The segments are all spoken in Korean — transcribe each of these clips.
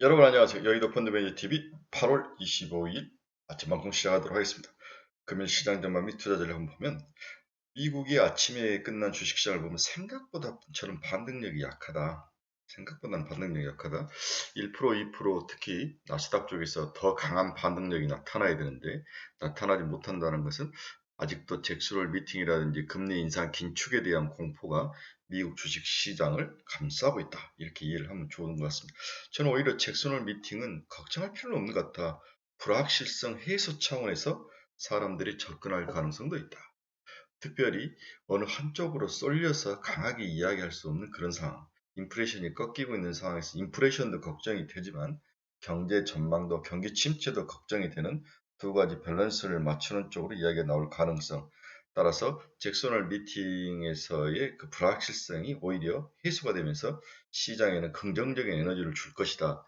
여러분 안녕하세요. 여의도 펀드매니저TV 8월 25일 아침 방송 시작하도록 하겠습니다. 금일 시장 전망 및 투자자를 한번 보면 미국이 아침에 끝난 주식시장을 보면 생각보다처럼 반등력이 약하다. 생각보다는 반등력이 약하다. 1%, 2% 특히 나스닥 쪽에서 더 강한 반등력이 나타나야 되는데 나타나지 못한다는 것은 아직도 잭스홀 미팅이라든지 금리 인상 긴축에 대한 공포가 미국 주식시장을 감싸고 있다. 이렇게 이해를 하면 좋은 것 같습니다. 저는 오히려 잭슨홀 미팅은 걱정할 필요는 없는 것 같아. 불확실성 해소 차원에서 사람들이 접근할 가능성도 있다. 특별히 어느 한쪽으로 쏠려서 강하게 이야기할 수 없는 그런 상황. 인플레이션이 꺾이고 있는 상황에서 인플레이션도 걱정이 되지만 경제 전망도 경기 침체도 걱정이 되는 두 가지 밸런스를 맞추는 쪽으로 이야기가 나올 가능성. 따라서 잭소널 미팅에서의 그 불확실성이 오히려 해소가 되면서 시장에는 긍정적인 에너지를 줄 것이다.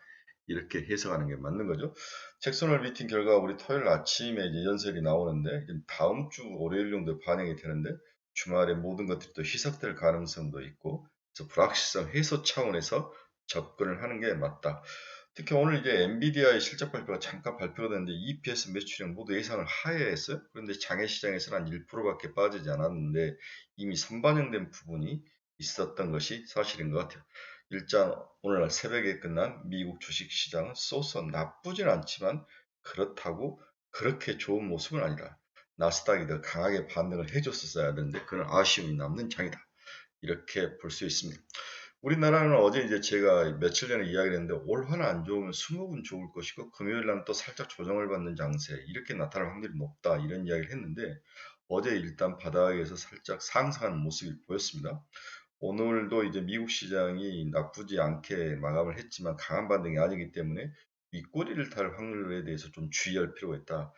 이렇게 해석하는 게 맞는 거죠. 잭슨홀 미팅 결과 우리 토요일 아침에 이제 연설이 나오는데 다음 주 월요일 정도 반영이 되는데 주말에 모든 것들이 또 희석될 가능성도 있고 그래서 불확실성 해소 차원에서 접근을 하는 게 맞다. 특히 오늘 이제 엔비디아의 실적 발표가 잠깐 발표가 됐는데 EPS 매출액 모두 예상을 하회했어요. 그런데 장외 시장에서는 한 1%밖에 빠지지 않았는데 이미 선반영된 부분이 있었던 것이 사실인 것 같아요. 일단 오늘 새벽에 끝난 미국 주식시장은 쏘쏘 나쁘진 않지만 그렇다고 그렇게 좋은 모습은 아니다. 나스닥이 더 강하게 반등을 해줬었어야 하는데 그런 아쉬움이 남는 장이다. 이렇게 볼 수 있습니다. 우리나라는 어제 이제 제가 며칠 전에 이야기를 했는데 올 한해 안 좋으면 수목은 좋을 것이고 금요일 날은 또 살짝 조정을 받는 장세 이렇게 나타날 확률이 높다 이런 이야기를 했는데 어제 일단 바닥에서 살짝 상승하는 모습이 보였습니다. 오늘도 이제 미국 시장이 나쁘지 않게 마감을 했지만 강한 반등이 아니기 때문에 윗꼬리를 탈 확률에 대해서 좀 주의할 필요가 있다.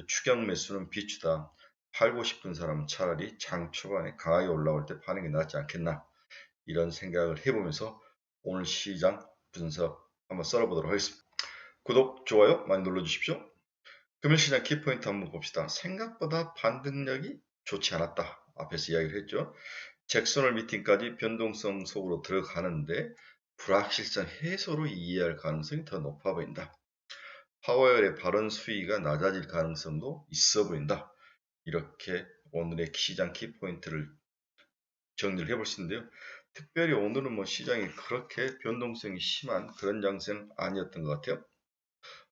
추격 매수는 비추다. 팔고 싶은 사람은 차라리 장 초반에 강하게 올라올 때 파는 게 낫지 않겠나. 이런 생각을 해보면서 오늘 시장 분석 한번 썰어보도록 하겠습니다. 구독, 좋아요 많이 눌러주십시오. 금일 시장 키포인트 한번 봅시다. 생각보다 반등력이 좋지 않았다. 앞에서 이야기를 했죠. 잭슨홀 미팅까지 변동성 속으로 들어가는데 불확실성 해소로 이해할 가능성이 더 높아 보인다. 파월의 발언 수위가 낮아질 가능성도 있어 보인다. 이렇게 오늘의 시장 키포인트를 정리를 해볼 수 있는데요. 특별히 오늘은 뭐 시장이 그렇게 변동성이 심한 그런 장세는 아니었던 것 같아요.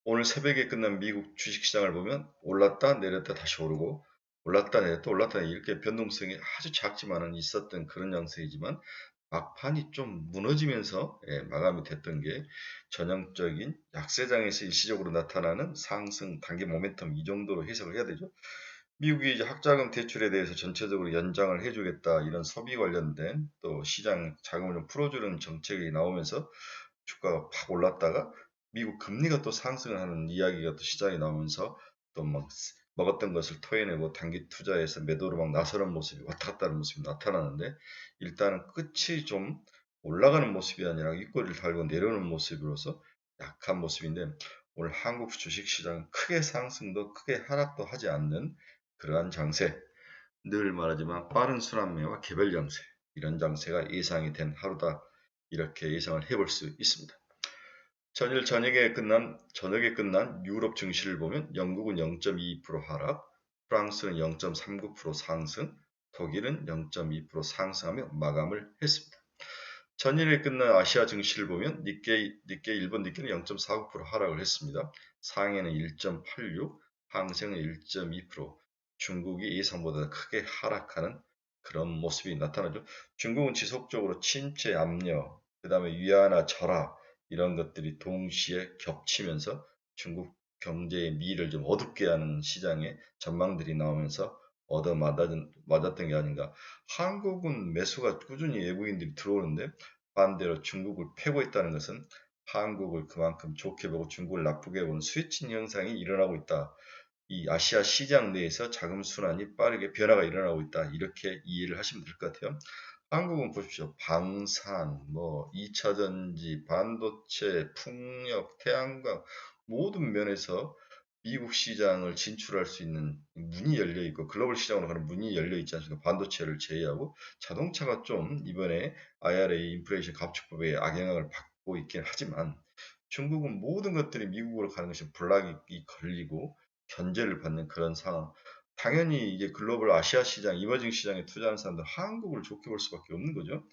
오늘 새벽에 끝난 미국 주식시장을 보면 올랐다 내렸다 다시 오르고 올랐다 내렸다 올랐다 이렇게 변동성이 아주 작지만은 있었던 그런 양상이지만 막판이 좀 무너지면서 마감이 됐던 게 전형적인 약세장에서 일시적으로 나타나는 상승 단기 모멘텀 이 정도로 해석을 해야 되죠. 미국이 이제 학자금 대출에 대해서 전체적으로 연장을 해주겠다 이런 소비 관련된 또 시장 자금을 좀 풀어주는 정책이 나오면서 주가가 팍 올랐다가 미국 금리가 또 상승을 하는 이야기가 또 시장에 나오면서 또 막 먹었던 것을 토해내고 단기 투자에서 매도로 막 나서는 모습이 왔다 갔다 하는 모습이 나타나는데 일단은 끝이 좀 올라가는 모습이 아니라 윗꼬리를 달고 내려오는 모습으로서 약한 모습인데 오늘 한국 주식시장은 크게 상승도 크게 하락도 하지 않는 그러한 장세, 늘 말하지만 빠른 순환매와 개별 장세, 이런 장세가 예상이 된 하루다. 이렇게 예상을 해볼 수 있습니다. 전일 저녁에 끝난 유럽 증시를 보면 영국은 0.2% 하락, 프랑스는 0.39% 상승, 독일은 0.2% 상승하며 마감을 했습니다. 전일에 끝난 아시아 증시를 보면 일본 니케이는 0.49% 하락을 했습니다. 상해는 1.86, 항생은 1.2%, 중국이 예상보다 크게 하락하는 그런 모습이 나타나죠. 중국은 지속적으로 침체 압력, 그 다음에 위안화 절하 이런 것들이 동시에 겹치면서 중국 경제의 미를 좀 어둡게 하는 시장의 전망들이 나오면서 맞았던 게 아닌가. 한국은 매수가 꾸준히 외국인들이 들어오는데 반대로 중국을 패고 있다는 것은 한국을 그만큼 좋게 보고 중국을 나쁘게 보는 스위칭 현상이 일어나고 있다. 이 아시아 시장 내에서 자금 순환이 빠르게 변화가 일어나고 있다. 이렇게 이해를 하시면 될 것 같아요. 한국은 보십시오. 방산, 뭐 2차 전지, 반도체, 풍력, 태양광 모든 면에서 미국 시장을 진출할 수 있는 문이 열려 있고 글로벌 시장으로 가는 문이 열려 있지 않습니까? 반도체를 제외하고 자동차가 좀 이번에 IRA 인플레이션 감축법에 악영향을 받고 있긴 하지만 중국은 모든 것들이 미국으로 가는 것이 블락이 걸리고 견제를 받는 그런 상황. 당연히 이제 글로벌 아시아 시장, 이머징 시장에 투자하는 사람들 한국을 좋게 볼 수밖에 없는 거죠.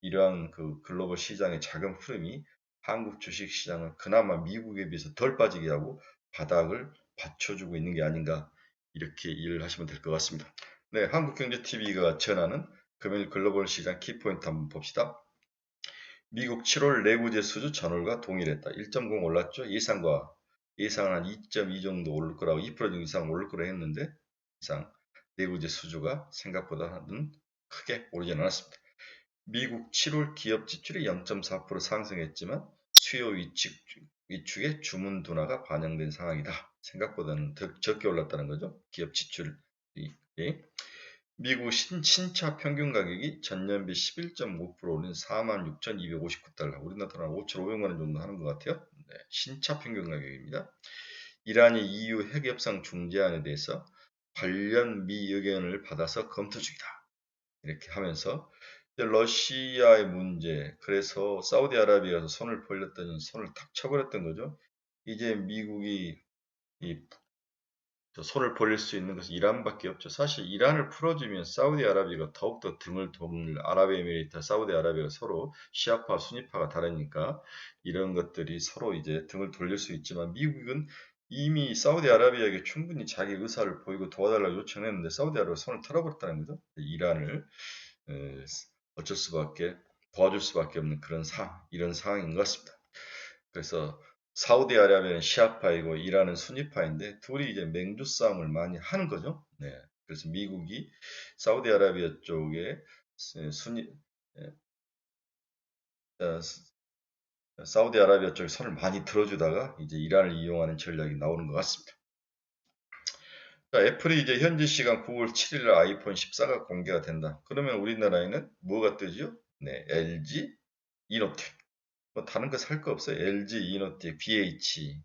이러한 그 글로벌 시장의 자금 흐름이 한국 주식 시장은 그나마 미국에 비해서 덜 빠지게 하고 바닥을 받쳐주고 있는 게 아닌가 이렇게 이해를 하시면 될 것 같습니다. 네, 한국경제TV가 전하는 금일 글로벌 시장 키포인트 한번 봅시다. 미국 7월 내구재 수주 전월과 동일했다. 1.0 올랐죠. 예상은 한 2.2 정도 오를 거라고 2% 정도 이상 오를 거라 했는데 이상 내구재 수주가 생각보다는 크게 오르지 않았습니다. 미국 7월 기업 지출이 0.4% 상승했지만 수요 위축의 주문 둔화가 반영된 상황이다. 생각보다는 더 적게 올랐다는 거죠. 기업 지출이. 예. 미국 신차 평균 가격이 전년비 11.5% 오른 46,259달러, 우리나라 돈 5,500만 원 정도 하는 것 같아요. 네, 신차 평균 가격입니다. 이란이 EU 핵협상 중재안에 대해서 관련 미 의견을 받아서 검토 중이다. 이렇게 하면서 러시아의 문제, 그래서 사우디아라비아에서 손을 벌렸더니 손을 탁 쳐버렸던 거죠. 이제 미국이 이 손을 벌릴 수 있는 것은 이란밖에 없죠. 사실 이란을 풀어주면 사우디아라비아가 더욱더 등을 돕는 아랍에미리트, 사우디아라비아가 서로 시아파, 수니파가 다르니까 이런 것들이 서로 이제 등을 돌릴 수 있지만 미국은 이미 사우디아라비아에게 충분히 자기 의사를 보이고 도와달라고 요청했는데 사우디아라비아가 손을 털어버렸다는 거죠. 이란을 어쩔 수밖에 도와줄 수밖에 없는 그런 이런 상황인 것 같습니다. 그래서 사우디아라비아는 시아파이고 이란은 수니파인데 둘이 이제 맹주 싸움을 많이 하는 거죠. 네. 그래서 미국이 사우디아라비아 쪽에 수니 어, 사우디아라비아 쪽에 손을 많이 들어주다가 이제 이란을 이용하는 전략이 나오는 것 같습니다. 자, 애플이 이제 현지 시간 9월 7일 아이폰 14가 공개가 된다. 그러면 우리나라에는 뭐가 뜨죠? 네, LG, 이노텍. 뭐 다른 거 살 거 없어요. LG, 이노텍, BH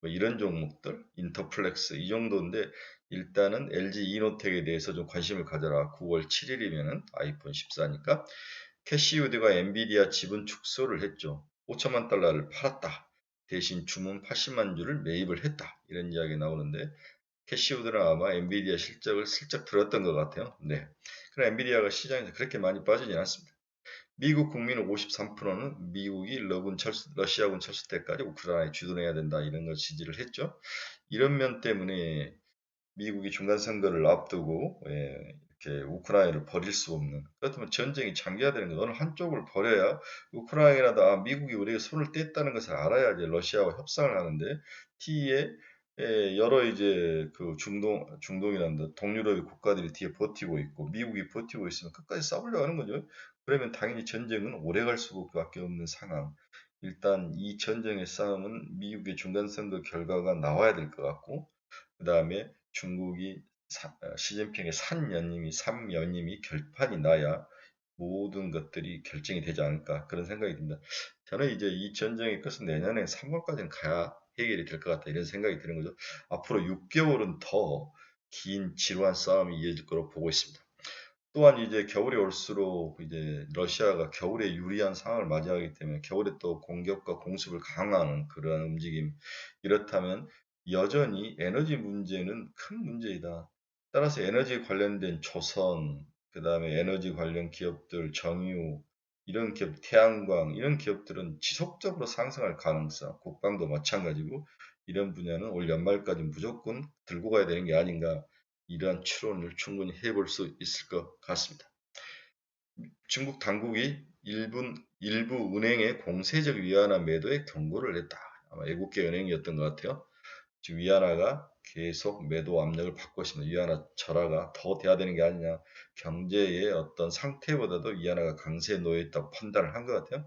뭐 이런 종목들, 인터플렉스 이 정도인데 일단은 LG 이노텍에 대해서 좀 관심을 가져라. 9월 7일이면은 아이폰 14니까 캐시우드가 엔비디아 지분 축소를 했죠. 5천만 달러를 팔았다. 대신 주문 80만 주를 매입을 했다. 이런 이야기 나오는데 캐시우드는 아마 엔비디아 실적을 슬쩍 들었던 것 같아요. 네. 그럼 엔비디아가 시장에서 그렇게 많이 빠지진 않습니다. 미국 국민의 53%는 미국이 러시아군 철수 때까지 우크라이나에 주둔해야 된다 이런 걸 지지를 했죠. 이런 면 때문에 미국이 중간선거를 앞두고 이렇게 우크라이나를 버릴 수 없는, 그렇다면 전쟁이 장기화되는 거 어느 한쪽을 버려야 우크라이나다 미국이 우리에게 손을 뗐다는 것을 알아야지 러시아와 협상을 하는데 뒤에 여러 이제 그 중동이란다 동유럽의 국가들이 뒤에 버티고 있고 미국이 버티고 있으면 끝까지 싸우려고 하는 거죠. 그러면 당연히 전쟁은 오래 갈 수밖에 없는 상황. 일단 이 전쟁의 싸움은 미국의 중간선거 결과가 나와야 될 것 같고 그 다음에 중국이 시진핑의 3연임이 결판이 나야 모든 것들이 결정이 되지 않을까 그런 생각이 듭니다. 저는 이제 이 전쟁의 끝은 내년에 3월까지는 가야 해결이 될 것 같다 이런 생각이 드는 거죠. 앞으로 6개월은 더 긴 지루한 싸움이 이어질 거로 보고 있습니다. 또한 이제 겨울이 올수록 이제 러시아가 겨울에 유리한 상황을 맞이하기 때문에 겨울에 또 공격과 공습을 강화하는 그러한 움직임. 이렇다면 여전히 에너지 문제는 큰 문제이다. 따라서 에너지 관련된 조선, 그 다음에 에너지 관련 기업들, 정유, 이런 기업, 태양광, 이런 기업들은 지속적으로 상승할 가능성, 국방도 마찬가지고, 이런 분야는 올 연말까지 무조건 들고 가야 되는 게 아닌가. 이러한 추론을 충분히 해볼 수 있을 것 같습니다. 중국 당국이 일부 은행의 공세적 위안화 매도에 경고를 했다. 아마 외국계 은행이었던 것 같아요. 지금 위안화가 계속 매도 압력을 받고 있습니다. 위안화 절하가 더 돼야 되는 게 아니냐. 경제의 어떤 상태보다도 위안화가 강세에 놓여 있다고 판단을 한 것 같아요.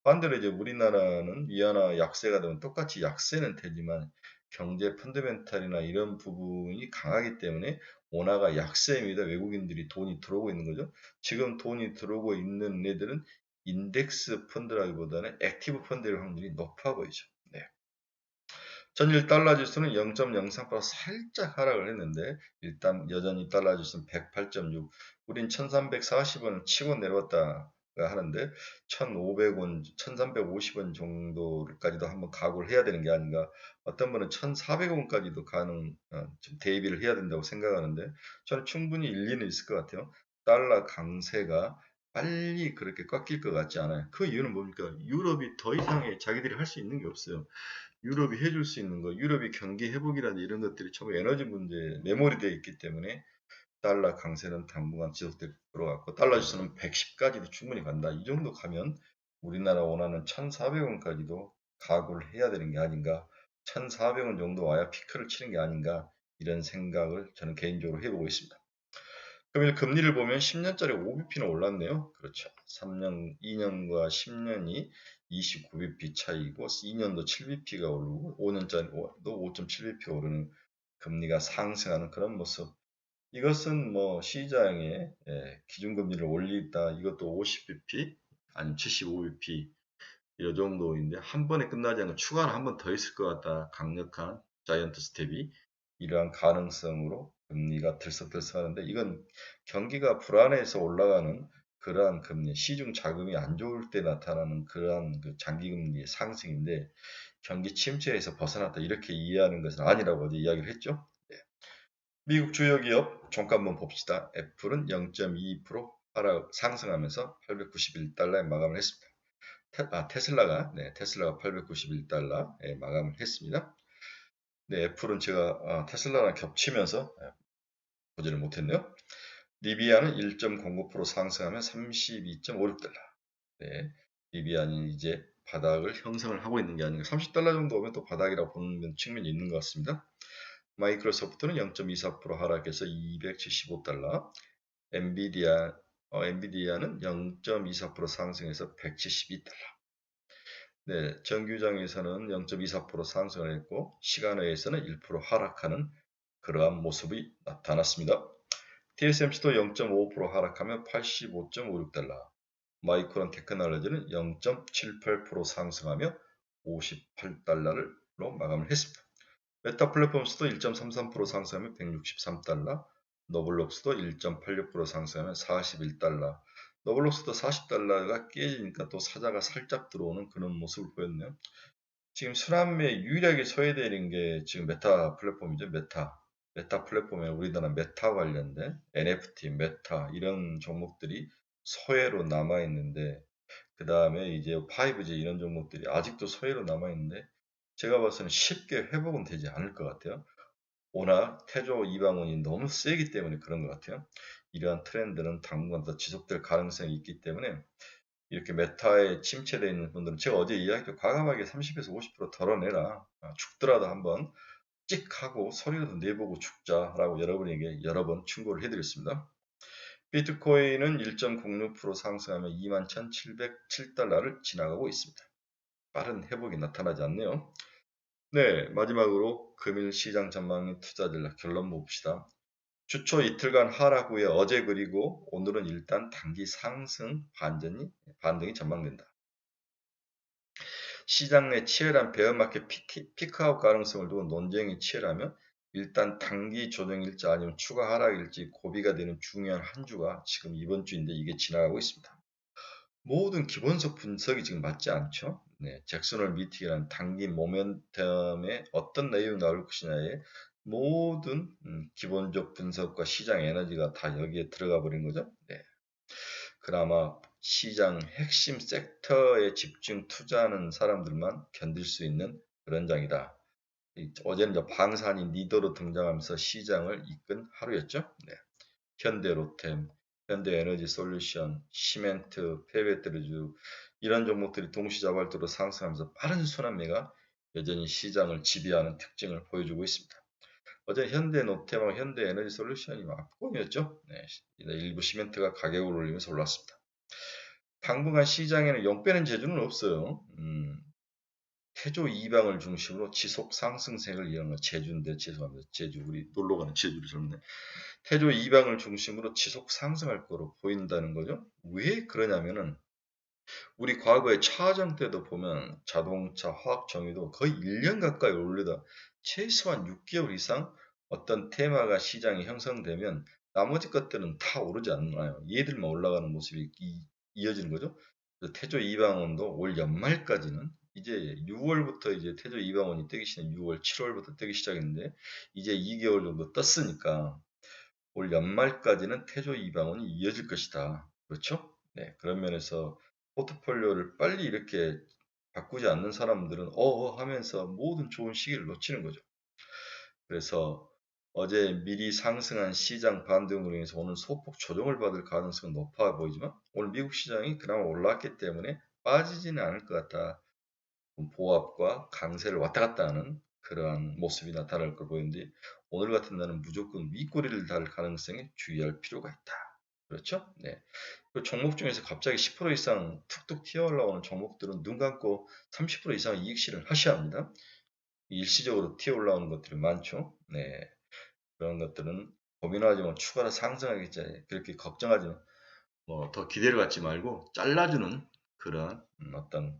반대로 이제 우리나라는 위안화 약세가 되면 똑같이 약세는 되지만 경제 펀더멘탈이나 이런 부분이 강하기 때문에 원화가 약세입니다. 외국인들이 돈이 들어오고 있는 거죠. 지금 돈이 들어오고 있는 애들은 인덱스 펀드라기보다는 액티브 펀드의 확률이 높아 보이죠. 네. 전일 달러 지수는 0.03% 살짝 하락을 했는데 일단 여전히 달러 지수는 108.6, 우린 1340원을 치고 내려왔다. 하는데 1,500원, 1,350원 정도까지도 한번 각오를 해야 되는 게 아닌가. 어떤 분은 1,400원까지도 좀 대비를 해야 된다고 생각하는데 저는 충분히 일리는 있을 것 같아요. 달러 강세가 빨리 그렇게 꺾일 것 같지 않아요. 그 이유는 뭡니까? 유럽이 더 이상의 자기들이 할 수 있는 게 없어요. 유럽이 해줄 수 있는 거, 유럽이 경기 회복이라든지 이런 것들이 전부 에너지 문제에 메모리되어 있기 때문에 달러 강세는 당분간 지속될 것 같고 달러 지수는 110까지도 충분히 간다. 이 정도 가면 우리나라 원하는 1,400원까지도 각오를 해야 되는 게 아닌가. 1,400원 정도 와야 피크를 치는 게 아닌가. 이런 생각을 저는 개인적으로 해보고 있습니다. 그러면 금리를 보면 10년짜리 5bp는 올랐네요. 그렇죠. 3년, 2년과 10년이 29bp 차이고 2년도 7bp가 오르고 5년짜리도 5.7bp가 오르는 금리가 상승하는 그런 모습. 이것은 뭐 시장에 기준금리를 올리다 이것도 50bp 아니면 75bp 이 정도인데 한 번에 끝나지 않고 추가로 한 번 더 있을 것 같다. 강력한 자이언트 스텝이 이러한 가능성으로 금리가 들썩들썩하는데 이건 경기가 불안해서 올라가는 그러한 금리, 시중 자금이 안 좋을 때 나타나는 그러한 그 장기금리의 상승인데 경기 침체에서 벗어났다 이렇게 이해하는 것은 아니라고 어제 이야기를 했죠. 미국 주요 기업 종가 한번 봅시다. 애플은 0.2% 상승하면서 891달러에 마감을 했습니다. 테슬라가 891달러에 마감을 했습니다. 네, 애플은 제가 테슬라랑 겹치면서 보지를 못했네요. 리비아는 1.09% 상승하면 32.56달러. 네, 리비아는 이제 바닥을 형성을 하고 있는 게 아닌가. 30달러 정도 오면 또 바닥이라고 보는 측면이 있는 것 같습니다. 마이크로소프트는 0.24% 하락해서 275달러. 엔비디아는 0.24% 상승해서 172달러. 네, 정규장에서는 0.24% 상승을 했고 시간외에서는 1% 하락하는 그러한 모습이 나타났습니다. TSMC도 0.5% 하락하며 85.56달러, 마이크론 테크놀로지는 0.78% 상승하며 58달러로 마감을 했습니다. 메타 플랫폼스도 1.33% 상승하며 163달러, 노블록스도 1.86% 상승하며 41달러, 노블록스도 40달러가 깨지니까 또 사자가 살짝 들어오는 그런 모습을 보였네요. 지금 순환매에 유일하게 소외되는 게 지금 메타 플랫폼이죠. 메타 플랫폼에 우리나라 메타 관련된 NFT, 메타 이런 종목들이 소외로 남아 있는데 그 다음에 이제 5G 이런 종목들이 아직도 소외로 남아 있는데 제가 봐서는 쉽게 회복은 되지 않을 것 같아요. 워낙 태조 이방원이 너무 세기 때문에 그런 것 같아요. 이러한 트렌드는 당분간 더 지속될 가능성이 있기 때문에 이렇게 메타에 침체되어 있는 분들은 제가 어제 이야기했죠. 과감하게 30에서 50% 덜어내라. 죽더라도 한번 찍 하고 소리라도 내보고 죽자라고 여러분에게 여러 번 충고를 해드렸습니다. 비트코인은 1.06% 상승하며 21,707달러를 지나가고 있습니다. 빠른 회복이 나타나지 않네요. 네, 마지막으로 금일 시장 전망 투자들 결론 봅시다. 주초 이틀간 하락 후에 어제 그리고 오늘은 일단 단기 상승 반등이 전망된다. 시장 내 치열한 베어마켓 피크아웃 가능성을 두고 논쟁이 치열하며 일단 단기 조정일지 아니면 추가 하락일지 고비가 되는 중요한 한 주가 지금 이번 주인데 이게 지나가고 있습니다. 모든 기본적 분석이 지금 맞지 않죠. 네, 잭슨홀 미팅이라는 단기 모멘텀에 어떤 내용이 나올 것이냐에 모든 기본적 분석과 시장 에너지가 다 여기에 들어가 버린 거죠. 네. 그나마 시장 핵심 섹터에 집중 투자하는 사람들만 견딜 수 있는 그런 장이다. 어제는 이제 방산이 리더로 등장하면서 시장을 이끈 하루였죠. 네. 현대로템, 현대에너지솔루션, 시멘트, 페베트르주 이런 종목들이 동시다발적으로 상승하면서 빠른 순환매가 여전히 시장을 지배하는 특징을 보여주고 있습니다. 어제 현대노템하고 현대에너지솔루션이 압권이었죠. 네, 일부 시멘트가 가격을 올리면서 올랐습니다. 당분간 시장에는 영 빼는 재주는 없어요. 태조 이방을 중심으로 지속 상승세를 이어가는 제주인데 죄송합니다. 제주 우리 놀러 가는 제주를 젊네. 태조 이방을 중심으로 지속 상승할 거로 보인다는 거죠. 왜 그러냐면은 우리 과거에 차정 때도 보면 자동차, 화학 정유도 거의 1년 가까이 오르다 최소한 6개월 이상 어떤 테마가 시장이 형성되면 나머지 것들은 다 오르지 않나요? 얘들만 올라가는 모습이 이어지는 거죠. 그래서 태조 이방원도 올 연말까지는 이제 6월부터 이제 태조 이방원이 뜨기 시작, 6월, 7월부터 뜨기 시작했는데 이제 2개월 정도 떴으니까 올 연말까지는 태조 이방원이 이어질 것이다. 그렇죠? 네, 그런 면에서 포트폴리오를 빨리 이렇게 바꾸지 않는 사람들은 하면서 모든 좋은 시기를 놓치는 거죠. 그래서 어제 미리 상승한 시장 반등으로 인해서 오늘 소폭 조정을 받을 가능성은 높아 보이지만 오늘 미국 시장이 그나마 올랐기 때문에 빠지지는 않을 것 같다. 보합과 강세를 왔다 갔다 하는 그러한 모습이 나타날 걸 보이는데 오늘 같은 날은 무조건 윗꼬리를 달 가능성에 주의할 필요가 있다. 그렇죠? 네. 그 종목 중에서 갑자기 10% 이상 툭툭 튀어 올라오는 종목들은 눈 감고 30% 이상 이익 실현을 하셔야 합니다. 일시적으로 튀어 올라오는 것들이 많죠. 네. 그런 것들은 고민하지 마. 추가로 상승하겠지. 그렇게 걱정하지 마. 더 기대를 갖지 말고 잘라주는 그런 어떤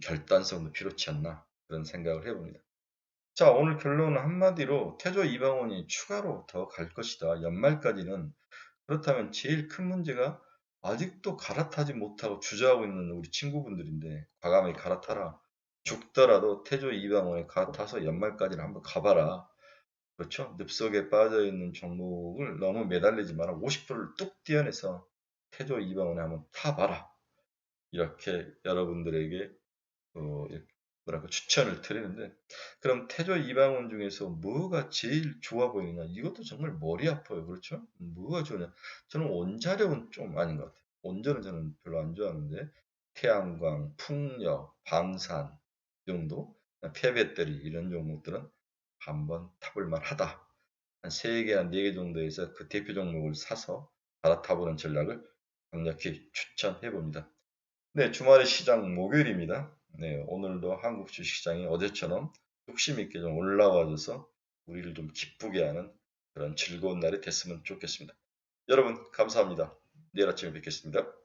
결단성도 필요치 않나 그런 생각을 해봅니다. 자, 오늘 결론은 한마디로 태조 이방원이 추가로 더 갈 것이다. 연말까지는. 그렇다면 제일 큰 문제가 아직도 갈아타지 못하고 주저하고 있는 우리 친구분들인데 과감히 갈아타라. 죽더라도 태조 이방원에 갈아타서 연말까지는 한번 가봐라. 그렇죠? 늪속에 빠져있는 종목을 너무 매달리지 마라. 50%를 뚝 떼어내서 태조 이방원에 한번 타봐라. 이렇게 여러분들에게 뭐랄까 추천을 드리는데 그럼 태조 이방원 중에서 뭐가 제일 좋아 보이느냐? 이것도 정말 머리 아파요. 그렇죠? 뭐가 좋냐? 저는 원자력은 좀 아닌 것 같아요. 원전은 저는 별로 안 좋아하는데 태양광, 풍력, 방산 이 정도, 폐배터리 이런 종목들은 한번 타볼 만하다. 한 3개, 4개 정도에서 그 대표 종목을 사서 갈아타보는 전략을 강력히 추천해 봅니다. 네, 주말의 시장 목요일입니다. 네, 오늘도 한국 주식시장이 어제처럼 욕심 있게 좀 올라와줘서 우리를 좀 기쁘게 하는 그런 즐거운 날이 됐으면 좋겠습니다. 여러분, 감사합니다. 내일 아침에 뵙겠습니다.